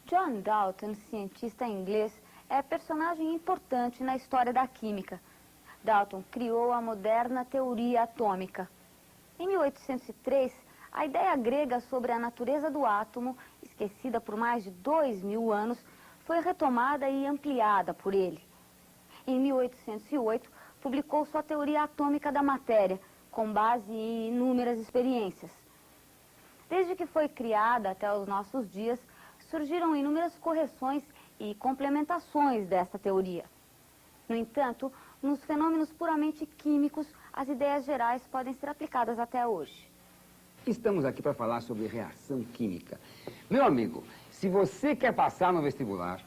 John Dalton, cientista inglês, é personagem importante na história da química. Dalton criou a moderna teoria atômica. Em 1803, a ideia grega sobre a natureza do átomo, esquecida por mais de 2000 anos, foi retomada e ampliada por ele. Em 1808, publicou sua teoria atômica da matéria, com base em inúmeras experiências. Desde que foi criada até os nossos dias, surgiram inúmeras correções e complementações desta teoria. No entanto, nos fenômenos puramente químicos, as ideias gerais podem ser aplicadas até hoje. Estamos aqui para falar sobre reação química. Meu amigo, se você quer passar no vestibular,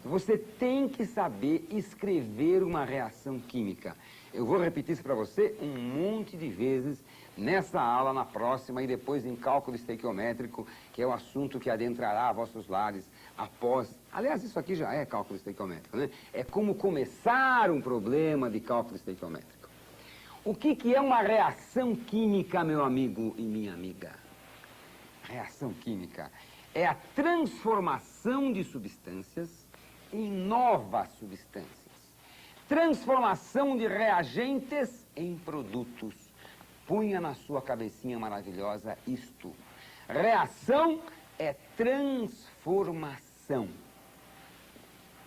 você tem que saber escrever uma reação química. Eu vou repetir isso para você um monte de vezes nessa aula, na próxima e depois em cálculo estequiométrico, que é o assunto que adentrará vossos lares após... Aliás, isso aqui já é cálculo estequiométrico, né? É como começar um problema de cálculo estequiométrico. O que é uma reação química, meu amigo e minha amiga? Reação química é a transformação de substâncias em novas substâncias. Transformação de reagentes em produtos. Punha na sua cabecinha maravilhosa isto. Reação é transformação.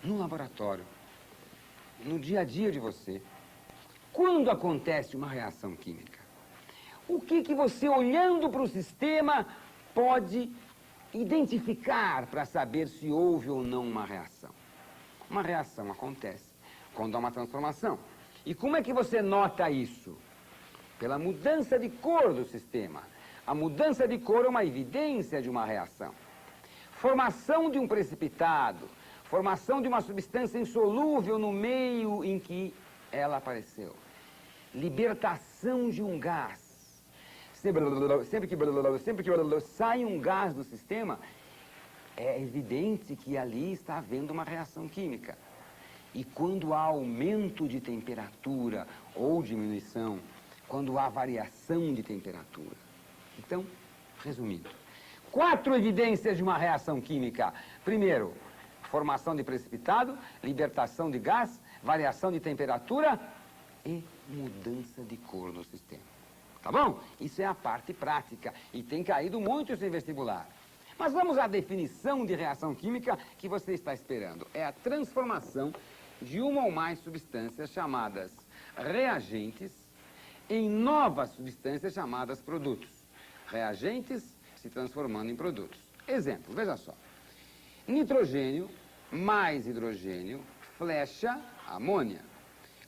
No laboratório, no dia a dia de você, quando acontece uma reação química, o que você, olhando para o sistema, pode identificar para saber se houve ou não uma reação? Uma reação acontece quando há uma transformação. E como é que você nota isso? Pela mudança de cor do sistema. A mudança de cor é uma evidência de uma reação. Formação de um precipitado, formação de uma substância insolúvel no meio em que ela apareceu. Libertação de um gás. Sempre que sai um gás do sistema, é evidente que ali está havendo uma reação química. E quando há aumento de temperatura ou diminuição, quando há variação de temperatura. Então, resumindo, 4 evidências de uma reação química. Primeiro, formação de precipitado, libertação de gás, variação de temperatura e mudança de cor no sistema. Tá bom? Isso é a parte prática e tem caído muito isso em vestibular. Mas vamos à definição de reação química que você está esperando. É a transformação de uma ou mais substâncias chamadas reagentes em novas substâncias chamadas produtos. Reagentes se transformando em produtos. Exemplo, veja só. Nitrogênio mais hidrogênio, flecha, amônia.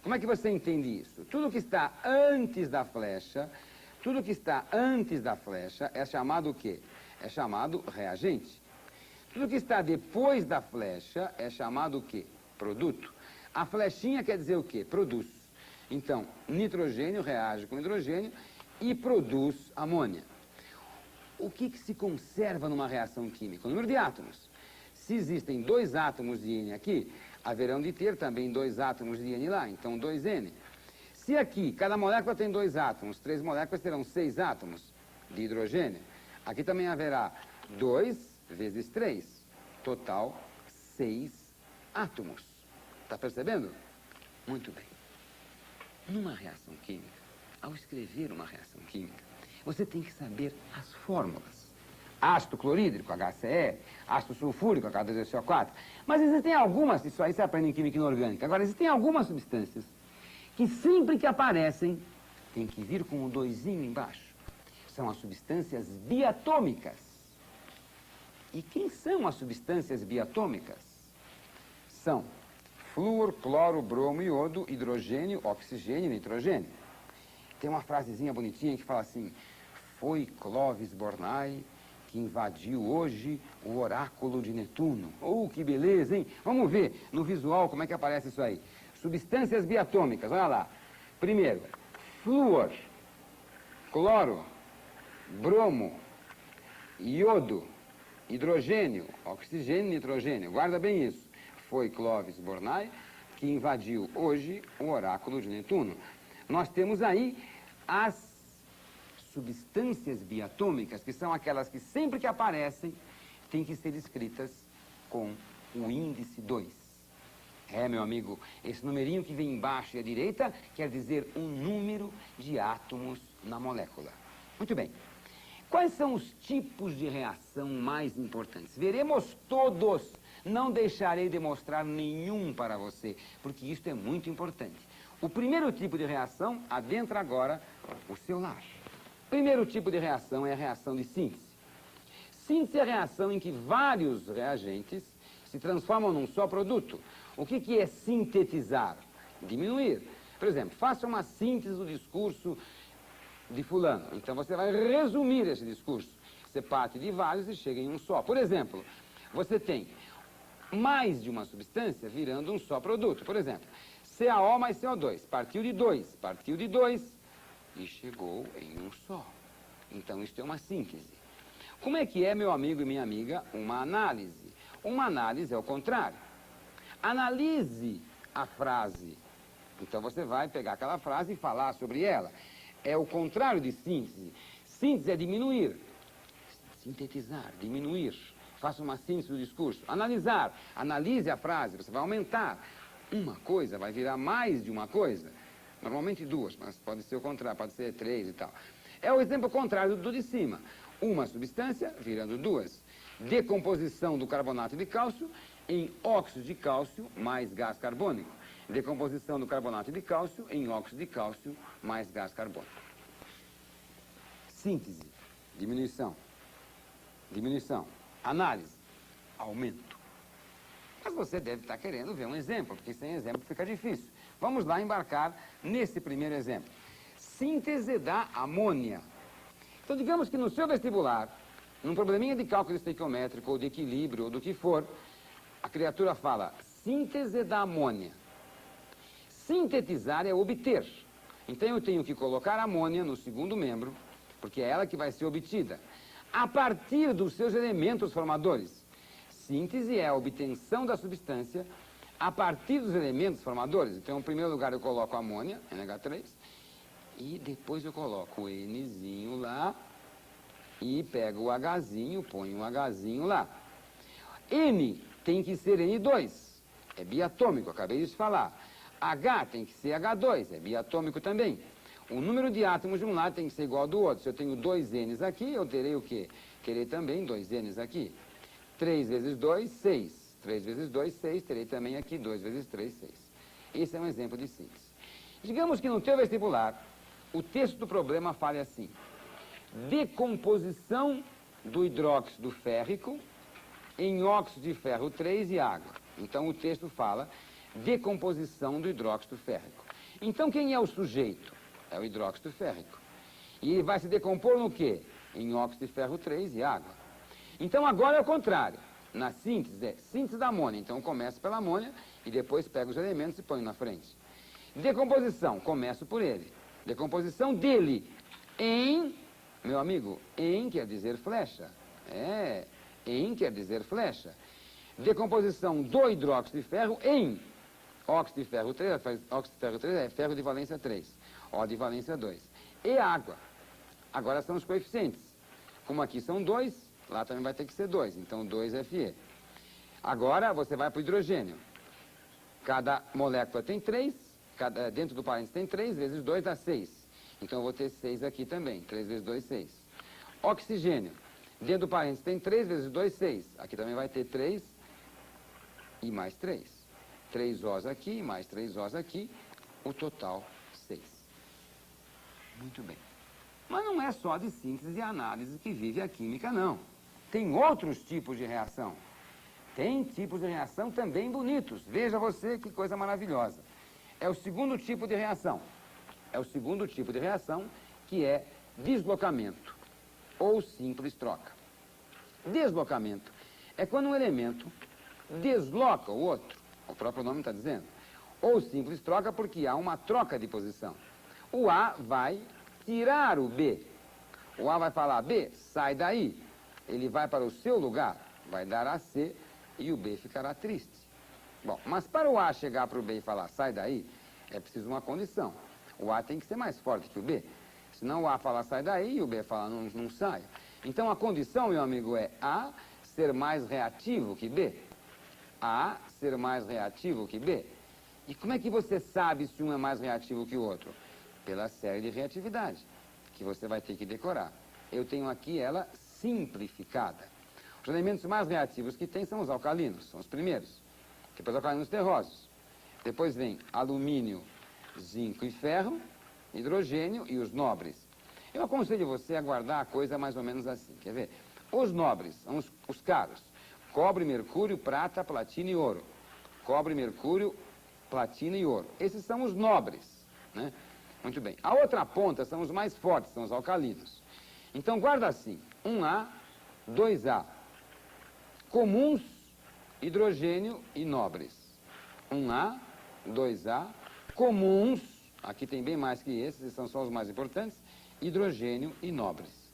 Como é que você entende isso? Tudo que está antes da flecha, é chamado o quê? É chamado reagente. Tudo que está depois da flecha é chamado o quê? Produto. A flechinha quer dizer o quê? Produz. Então, nitrogênio reage com hidrogênio e produz amônia. O que se conserva numa reação química? O número de átomos. Se existem 2 átomos de N aqui, haverão de ter também 2 átomos de N lá, então 2N. Se aqui, cada molécula tem 2 átomos, 3 moléculas terão 6 átomos de hidrogênio. Aqui também haverá 2 vezes 3, total 6 átomos. Está percebendo? Muito bem. Numa reação química, ao escrever uma reação química, você tem que saber as fórmulas. Ácido clorídrico, HCl, ácido sulfúrico, H2SO4. Mas existem algumas, isso aí você aprende em química inorgânica, agora existem algumas substâncias que sempre que aparecem, tem que vir com um 2zinho embaixo. São as substâncias biatômicas. E quem são as substâncias biatômicas? São flúor, cloro, bromo, iodo, hidrogênio, oxigênio e nitrogênio. Tem uma frasezinha bonitinha que fala assim: foi Clovis Bornai que invadiu hoje o oráculo de Netuno. Oh, que beleza, hein? Vamos ver no visual como é que aparece isso aí. Substâncias biatômicas, olha lá. Primeiro, flúor, cloro, bromo, iodo, hidrogênio, oxigênio e nitrogênio. Guarda bem isso. Foi Clovis Bornai que invadiu hoje o oráculo de Netuno. Nós temos aí as substâncias biatômicas, que são aquelas que sempre que aparecem, têm que ser escritas com o índice 2. Meu amigo, esse numerinho que vem embaixo e à direita quer dizer um número de átomos na molécula. Muito bem. Quais são os tipos de reação mais importantes? Veremos todos. Não deixarei de mostrar nenhum para você, porque isso é muito importante. O primeiro tipo de reação adentra agora o seu lar. Primeiro tipo de reação é a reação de síntese. Síntese é a reação em que vários reagentes se transformam num só produto. O que é sintetizar? Diminuir. Por exemplo, faça uma síntese do discurso de fulano. Então você vai resumir esse discurso. Você parte de vários e chega em um só. Por exemplo, você tem mais de uma substância virando um só produto. Por exemplo, CaO mais CO2. Partiu de 2 e chegou em um só. Então isto é uma síntese. Como é que é, meu amigo e minha amiga, uma análise? Uma análise é o contrário. Analise a frase. Então você vai pegar aquela frase e falar sobre ela. É o contrário de síntese. Síntese é diminuir. Sintetizar, diminuir. Faça uma síntese do discurso. Analisar. Analise a frase. Você vai aumentar. Uma coisa vai virar mais de uma coisa. Normalmente duas, mas pode ser o contrário, pode ser 3 e tal. É o exemplo contrário do de cima. Uma substância virando duas. Decomposição do carbonato de cálcio em óxido de cálcio mais gás carbônico. Decomposição do carbonato de cálcio em óxido de cálcio mais gás carbônico. Síntese, diminuição. Diminuição. Análise, aumento. Mas você deve estar querendo ver um exemplo, porque sem exemplo fica difícil. Vamos lá embarcar nesse primeiro exemplo. Síntese da amônia. Então, digamos que no seu vestibular, num probleminha de cálculo estequiométrico, ou de equilíbrio, ou do que for, a criatura fala síntese da amônia. Sintetizar é obter. Então, eu tenho que colocar a amônia no segundo membro, porque é ela que vai ser obtida, a partir dos seus elementos formadores. Síntese é a obtenção da substância a partir dos elementos formadores. Então, em primeiro lugar, eu coloco a amônia, NH3, e depois eu coloco o Nzinho lá, e pego o Hzinho, ponho o Hzinho lá. N tem que ser N2, é biatômico, acabei de falar. H tem que ser H2, é biatômico também. O número de átomos de um lado tem que ser igual ao do outro. Se eu tenho 2 Ns aqui, eu terei o quê? Terei também 2 Ns aqui. 3 vezes 2, 6. 3 vezes 2, 6. Terei também aqui 2 vezes 3, 6. Esse é um exemplo de síntese. Digamos que no teu vestibular, o texto do problema fale assim: decomposição do hidróxido férrico em óxido de ferro 3 e água. Então o texto fala decomposição do hidróxido férrico. Então quem é o sujeito? É o hidróxido férrico. E ele vai se decompor no quê? Em óxido de ferro 3 e água. Então agora é o contrário. Na síntese, é síntese da amônia. Então começo pela amônia e depois pego os elementos e ponho na frente. Decomposição, começo por ele. Decomposição dele em, meu amigo, em quer dizer flecha. Em quer dizer flecha. Decomposição do hidróxido de ferro em óxido de ferro 3, óxido de ferro 3 é ferro de valência 3, O de valência 2. E água. Agora são os coeficientes. Como aqui são 2, lá também vai ter que ser 2, então 2Fe. Agora você vai para o hidrogênio. Cada molécula tem 3, dentro do parênteses tem 3, vezes 2 dá 6. Então eu vou ter 6 aqui também, 3 vezes 2, 6. Oxigênio. Dentro do parênteses tem 3 vezes 2, 6. Aqui também vai ter 3 e mais 3. 3 Os aqui, mais 3 Os aqui, o total 6. Muito bem. Mas não é só de síntese e análise que vive a química, não. Tem outros tipos de reação. Tem tipos de reação também bonitos. Veja você que coisa maravilhosa. É o segundo tipo de reação. É o segundo tipo de reação, que é deslocamento ou simples troca. Deslocamento é quando um elemento desloca o outro. O próprio nome está dizendo. Ou simples troca porque há uma troca de posição. O A vai tirar o B. O A vai falar: B, sai daí. Ele vai para o seu lugar, vai dar a C e o B ficará triste. Bom, mas para o A chegar para o B e falar: sai daí, é preciso uma condição. O A tem que ser mais forte que o B. Senão o A fala: sai daí, e o B fala: não sai. Então a condição, meu amigo, é A ser mais reativo que B. A ser mais reativo que B. E como é que você sabe se um é mais reativo que o outro? Pela série de reatividade, que você vai ter que decorar. Eu tenho aqui ela simplificada. Os elementos mais reativos que tem são os alcalinos, são os primeiros. Depois alcalinos terrosos. Depois vem alumínio, zinco e ferro, hidrogênio e os nobres. Eu aconselho você a guardar a coisa mais ou menos assim, quer ver? Os nobres são os caros. Cobre, mercúrio, prata, platina e ouro. Cobre, mercúrio, platina e ouro. Esses são os nobres, né? Muito bem. A outra ponta são os mais fortes, são os alcalinos. Então guarda assim, 1A, 2A. Comuns, hidrogênio e nobres. 1A, 2A. Comuns, aqui tem bem mais que esses são só os mais importantes, hidrogênio e nobres.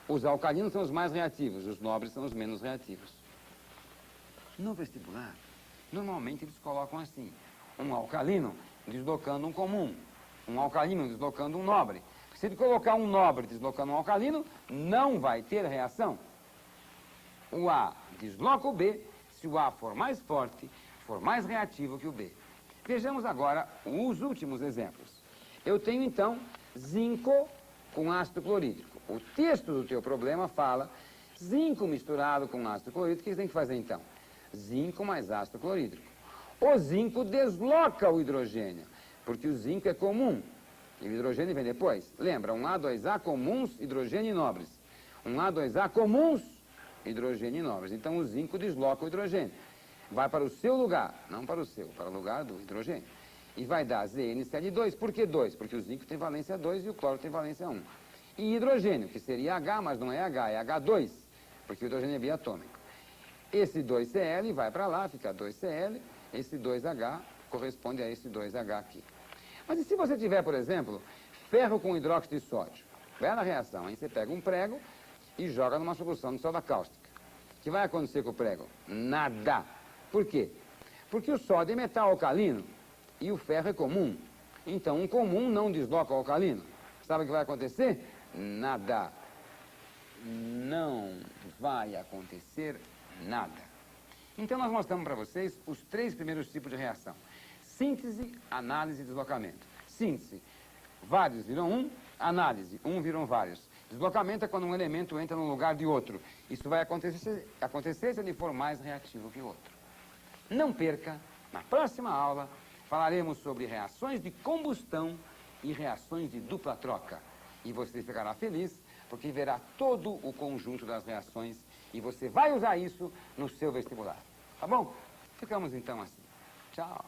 Os alcalinos são os mais reativos, os nobres são os menos reativos. No vestibular, normalmente eles colocam assim, um alcalino deslocando um comum, um alcalino deslocando um nobre. Se ele colocar um nobre deslocando um alcalino, não vai ter reação. O A desloca o B se o A for mais forte, for mais reativo que o B. Vejamos agora os últimos exemplos. Eu tenho, então, zinco com ácido clorídrico. O texto do teu problema fala zinco misturado com ácido clorídrico. O que você tem que fazer, então? Zinco mais ácido clorídrico. O zinco desloca o hidrogênio, porque o zinco é comum. E o hidrogênio vem depois. Lembra, 1A, 2A, comuns, hidrogênio e nobres. 1A, 2A, comuns, hidrogênio e nobres. Então o zinco desloca o hidrogênio. Vai para o seu lugar, não para o seu, para o lugar do hidrogênio. E vai dar ZnCl2. Por que 2? Porque o zinco tem valência 2 e o cloro tem valência 1. E hidrogênio, que seria H, mas não é H, é H2, porque o hidrogênio é biatômico. Esse 2Cl vai para lá, fica 2Cl, esse 2H corresponde a esse 2H aqui. Mas e se você tiver, por exemplo, ferro com hidróxido de sódio? Bela reação, hein? Você pega um prego e joga numa solução de soda cáustica. O que vai acontecer com o prego? Nada. Por quê? Porque o sódio é metal alcalino e o ferro é comum. Então, um comum não desloca o alcalino. Sabe o que vai acontecer? Nada. Não vai acontecer nada. Então, nós mostramos para vocês os 3 primeiros tipos de reação. Síntese, análise e deslocamento. Síntese, vários viram um. Análise, um viram vários. Deslocamento é quando um elemento entra no lugar de outro. Isso vai acontecer se ele for mais reativo que o outro. Não perca, na próxima aula, falaremos sobre reações de combustão e reações de dupla troca. E você ficará feliz, porque verá todo o conjunto das reações e você vai usar isso no seu vestibular. Tá bom? Ficamos então assim. Tchau.